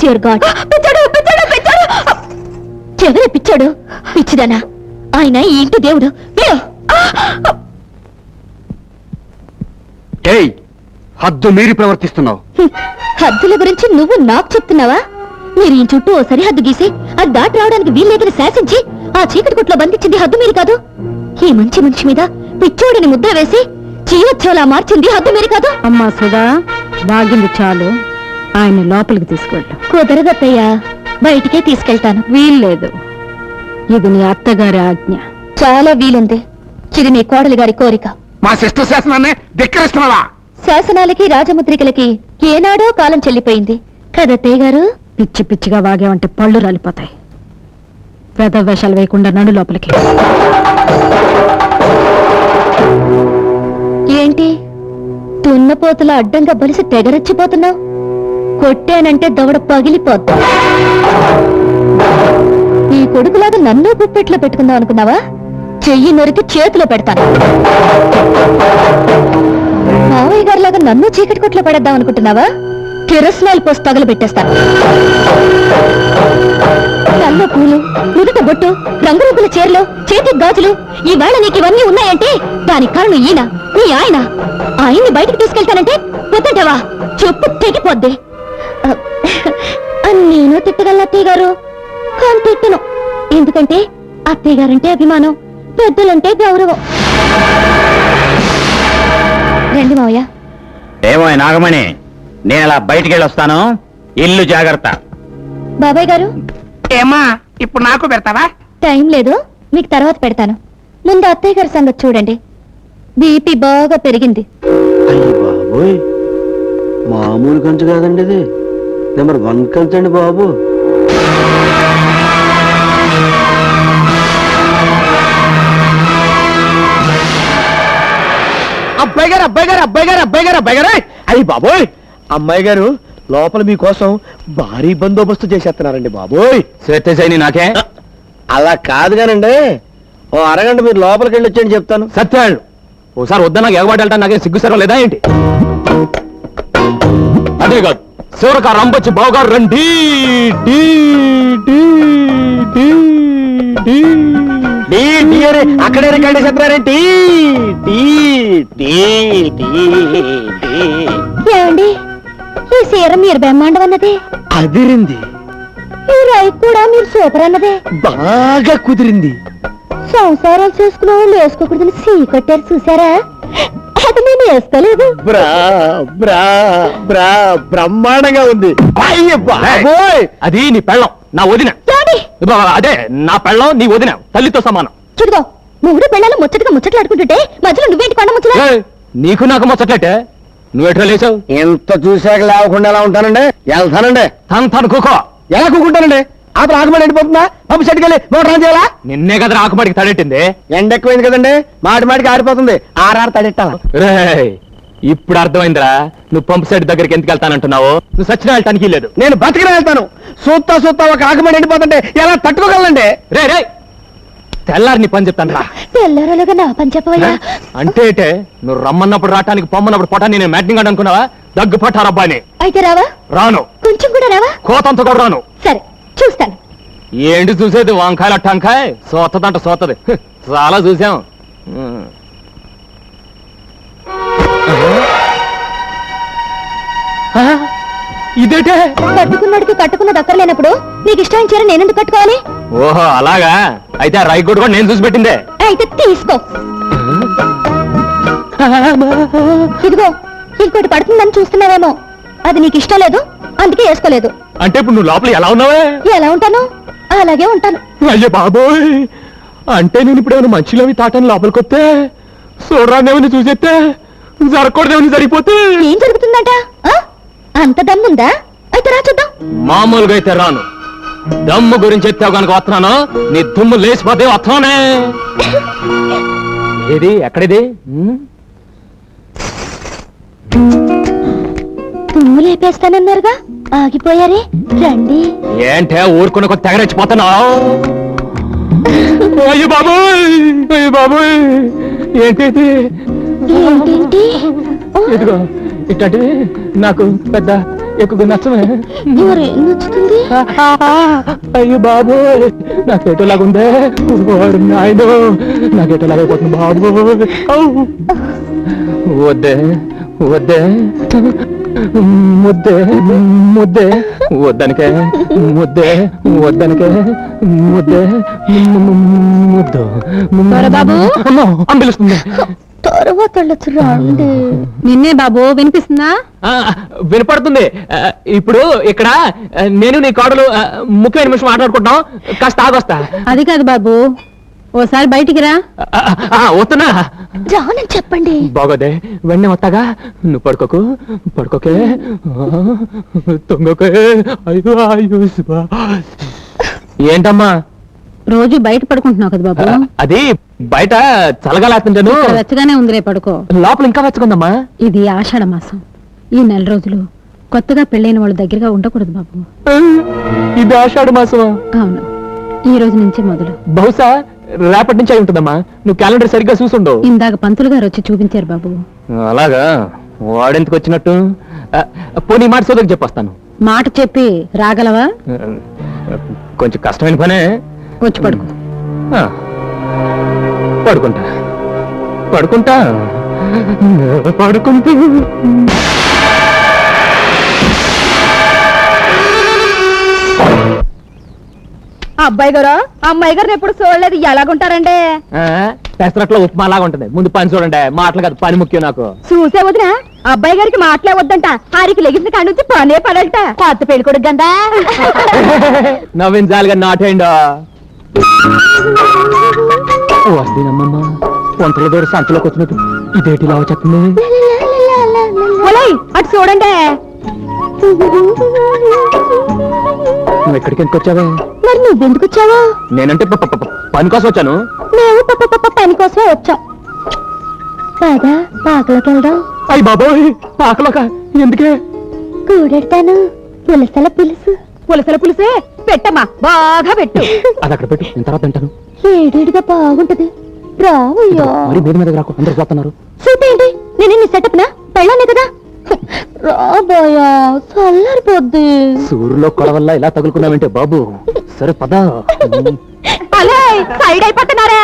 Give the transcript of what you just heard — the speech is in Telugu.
Your God. పిచ్చాడు పిచ్చాడు పిచ్చాడు. ఎవరే పిచ్చాడు? పిచ్చిదానా? ఆయన ఈ ఇంటి దేవుడు. హద్దు మీరి ప్రవర్తిస్తున్నావు. హద్దుల గురించి నువ్వు నాకు చెప్తున్నావా? మీరు ఈ చుట్టూ ఓ సరిహద్దు గీసి అది దాటి రావడానికి వీల్లేదని శాసించి ఆ చీకటి కొట్లో బంధించింది హద్దు మీరు కాదు. ఈ మంచి మనిషి మీద పిచ్చోడిని ముద్ర వేసి జీవోత్సవలా మార్చింది హద్దు మీరు కాదు. అమ్మా సుధా, బాగింది చాలు. ఆయన లోపలికి తీసుకెళ్ళు. కుదరదత్తయ్యా, బయటికే తీసుకెళ్తాను. వీల్లేదు, ఇది నీ అత్తగారి ఆజ్ఞ. చాలా వీలుంది. ఇది నీ కోడలి గారి కోరిక. మా సిస్టర్ శాసనాన్ని ధిక్కరిస్తున్నావా? శాసనాలకి రాజముద్రికలకి ఏనాడో కాలం చెల్లిపోయింది కదత్తయ్య గారు. పిచ్చి పిచ్చిగా వాగేవంటే పళ్ళు రాలిపోతాయి. పెద్ద వేషాలు వేయకుండా నడు లోపలికి. ఏంటి తున్నపోతుల అడ్డంగా బలిసి తెగరెచ్చిపోతున్నావు? కొట్టానంటే దవడ పగిలిపోద్దు. ఈ కొడుకులాగా నన్ను గుప్పెట్లో పెట్టుకుందాం అనుకున్నావా? చెయ్యి నొరికి చేతిలో పెడతాను. మావయ్య గారిలాగా నన్ను చీకటి కొట్లో పడేద్దాం అనుకుంటున్నావా? కిరసనాయిల్ పోసి తగలబెట్టేస్తాను. తల్లో పూలు, నుదుట బొట్టు, రంగురంగుల చీరలు, చేతి గాజులు, ఈ వేళ నీకు ఇవన్నీ ఉన్నాయంటే దానికి కారణం ఈయన, నీ ఆయన. ఆయన్ని బయటకు తీసుకెళ్తానంటే వద్దంటావా? చెప్పు తెగిపోద్ది. నేను తిట్టగలను అత్తయ్య గారు, కానీ తిట్టను. ఎందుకంటే అత్తయ్య గారంటే అభిమానం, పెద్దలంటే గౌరవం. రండి మావయ్య. ఏమో నాగమణి, నేను అలా బయటికి వెళ్ళొస్తాను. ఇల్లు జాగ్రత్త. బాబాయ్ గారు, ఏమా ఇప్పుడు నాకు పెడతావా? టైం లేదు, మీకు తర్వాత పెడతాను. ముందు అత్తయ్య గారి సంగతి చూడండి. బీపీ బాగా పెరిగింది. అయ్యి బాబోయ్, మామూలు కంచు కాదండి, ఇది నెంబర్ 1 కంచండి బాబు. అబ్బాయి గారు అబ్బాయి గారు అబ్బాయి గారు అబ్బాయి గారు అబ్బాయి గారు. అయ్యి బాబోయ్, అమ్మాయి గారు లోపల మీకోసం భారీ బందోబస్తు చేసేస్తున్నారండి బాబోయ్. శ్వేతశైని నాకే అలా కాదు కానండి, ఓ అరగంట మీరు లోపలికి వెళ్ళి వచ్చేయండి చెప్తాను. సత్యాళ్ళు ఓసారి వద్ద నాకు ఎగబాటు వెళ్తా, నాకే సిగ్గు సరం లేదా ఏంటి? అదే కాదు, శివరక రంపచ్చి బావగారు రండి. అక్కడే రికార్డు చెప్పారేంటి? ఏమండి, ఈ సీర మీరు బ్రహ్మాండం అన్నదే, అదిరింది, ఈ రైతు కూడా మీరు సూపర్ అన్నదే. బాగా కుదిరింది. సంసారాలు చేసుకునే వాళ్ళు వేసుకోకూడదని సీ కట్టారు చూసారా? అది నేను వేసుకోలేదు. బ్రహ్మాండంగా ఉంది. అయ్య బాబోయ్, అది నీ పెళ్ళం, నా వదిన. అదే నా పెళ్ళం, నీ వదిన తల్లితో సమానం. చూడుకో, మూడు పిల్లలు ముచ్చటగా ముచ్చట్లాడుకుంటుంటే మధ్యలో నువ్వేంటి కొండ ముచ్చట? నీకు నాకు ముచ్చట్లేటే, నువ్వెట్లా లేచావు? ఎంత చూశాక లేవకుండా ఎలా ఉంటానండి? వెళ్తానండి. తను కూకో. ఎలా కూకుంటానండి? అప్పుడు ఆకుమడి ఎండిపోతుందా? పంపు సెట్కి వెళ్ళి మోటార్ ఆన్ చేయాలా? నిన్నే కదా ఆకుమాటికి తడెట్టింది. ఎండ ఎక్కువైంది కదండి, మాటికి ఆరిపోతుంది. ఆరారు తడెట్టాలా? రేయ్, ఇప్పుడు అర్థమైందిరా నువ్వు పంపు సెట్ దగ్గరికి ఎందుకు వెళ్తానంటున్నావు. నువ్వు సచిన వెళ్ళటానికి లేదు. నేను బతికిన వెళ్తాను. సూత్తా ఒక ఆకుమడి ఎండిపోతుంటే ఎలా తట్టుకోగలండి? రే రే, తెల్లారి నీ పని చెప్తాను రా. తెల్లారలుగా నా పని చెప్పవయ్యా. అంటే నువ్వు రమ్మన్నప్పుడు రావటానికి, పొమ్మన్నప్పుడు పొటాన్ని నేను మ్యాటింగ్ అని అనుకున్నావా? దగ్గు పట్టారబ్బాని. అయితే రావా? రాను. కొంచెం కూడా రావా? కోతంత కూడా రాను. సరే చూస్తాను. ఏంటి చూసేది? వంకాయల టంకాయ సోతదంట సోతది. చాలా చూసాం. ఇదేటే కట్టుకున్నాడికి కట్టుకున్నది అక్కర్లేనప్పుడు నీకు ఇష్టం చీర నేనెందుకు కట్టుకోవాలి? ఓహో అలాగా, అయితే ఆ రైకోట్ కూడా నేను చూసి పెట్టిందే. అయితే తీసుకో. ఇదిగో, ఇంకోటి పడుతుందని చూస్తున్నావేమో, అది నీకు ఇష్టం లేదు, అందుకే వేసుకోలేదు. అంటే ఇప్పుడు నువ్వు లోపల ఎలా ఉన్నావే? ఎలా ఉంటాను అలాగే ఉంటాను. అయ్యో బాబోయ్, అంటే నేను ఇప్పుడు ఏమైనా మంచిలోవి తాటాను లోపలికి వస్తే, చూడరాదేమని చూసేస్తే, జరగకూడదేమని జరిగిపోతే ఏం జరుగుతుందంట? అంత దమ్ముందా? అయితే రా చూద్దాం. మామూలుగా అయితే రాను. దమ్ము గురించి ఎత్తావు కనుక వస్తున్నాను. నీ దుమ్ము లేచిపోతే వస్తున్నానే. ఏది ఎక్కడిది? దుమ్ము లేపేస్తానన్నారుగా, ఆగిపోయారే. రండి. ఏంటే ఊరుకున్న కొద్ది తెగరెచ్చిపోతున్నావు? అయ్యో బాబోయ్, అయ్యో బాబోయ్, ఏంటి ఏంటేంటి? ఇదిగో ఇట్లాంటివి నాకు పెద్ద ఎక్కువ నచ్చమే ఎవరేం నచ్చుతుంది? అయ్యో బాబు నాకేటోలాగుందే వాడు నాయన నాకేటోలాగైపోతుంది బాబు వద్దే వద్దే ముద్దే ముద్దే వద్దనికే ముద్దే వద్దనికే ముద్దే ముద్దు బాబు. అమ్మో పిలుస్తుంది తర్వాత వెళ్ళొచ్చు రండి. నిన్నే బాబు వినిపిస్తుందా? వినపడుతుంది ఇప్పుడు ఇక్కడ నేను నీ కోడలు ముఖ్యమైన నిమిషం మాట్లాడుకుంటాం కాస్త ఆగొస్తా అది కాదు బాబు, ఓసారి బయటికి రా. వస్తున్నా రానని చెప్పండి. బాగోదే వెన్నే వస్తాగా నువ్వు పడుకోకు పడుకోకే తొంగకే అయ్యో అయ్యో శివా. ఏంటమ్మా రోజు బయట పడుకుంటున్నావు కదా బాబు, అది బయట చల్లగా లేకుంటాను ఇక్కడ వెచ్చగానే ఉందిలే, పడుకో. లోపల ఇంకా వెచ్చుకుందమ్మా. ఇది ఆషాఢ మాసం, ఈ నెల రోజులు కొత్తగా పెళ్ళైన వాళ్ళ దగ్గరగా ఉండకూడదు బాబు. ఇది ఆషాఢ మాసమా? అవును, ఈ రోజు నుంచి మొదలు. బహుశా రేపటి నుంచి అయి ఉంటుందమ్మా. నువ్వు క్యాలెండర్ సరిగ్గా చూసుండవు. ఇందాక పంతులు గారు వచ్చి చూపించారు బాబు. అలాగా వాడెందుకు వచ్చినట్టు? పోనీ మాట సోదరికి చెప్పొస్తాను. మాట చెప్పి రాగలవా? కొంచెం కష్టమైన పనే. వచ్చి పడుకో. ఆ, పడుకుంటా పడుకుంటా పడుకుంటూ అబ్బాయి గారు అమ్మాయి గారిని ఎప్పుడు చూడలేదు, ఎలాగుంటారండి? పెసరట్లో ఉప్మా లాగా ఉంటుంది. ముందు పని చూడండి, మాటలు కాదు పని ముఖ్యం నాకు. చూసే వదిన అబ్బాయి గారికి మాటలే వద్దంట, ఆరికి లెగిసిన కాడి నుంచి పనే పడట. కొత్త పెళ్లి కొడుకు గందా. నవ్వించాలిగా నాటేయండు. వస్తేనమ్మమ్మ వంటల దూర సంతలోకి వచ్చినట్టు ఇదేటి ఇలా వచ్చేస్తుంది. ఒలయ్, అటు చూడండి. నువ్వు ఎక్కడికి ఎందుకు వచ్చావే? మరి నువ్వెందుకు వచ్చావా? నేనంటే పని కోసం వచ్చాను. మేము పని కోసమే వచ్చాం. కాదా పాకలోకి వెళ్దాం. అయ్యి బాబోయ్ ఆకలోక ఎందుకే? కూడెడతాను. పులసల పులుసు. పులసల పులుసే పెట్టమ్మా, బాగా పెట్టు. అది అక్కడ పెట్టు, నేను తర్వాత తింటాను. ఏడేడుగా బాగుంటది. రావయ్యా. మరి మీద మీద రాకు, అందరు చూస్తున్నారు. చూపేంటి, నేనే నీ సెటప్ నా పెళ్ళానే కదా. రాబోయా, చల్లారిపోద్ది. సూర్యులో కొడ వల్ల ఇలా తగులుకున్నావంటే బాబు. సరే పద. అలే సైడ్ అయిపోతున్నారా?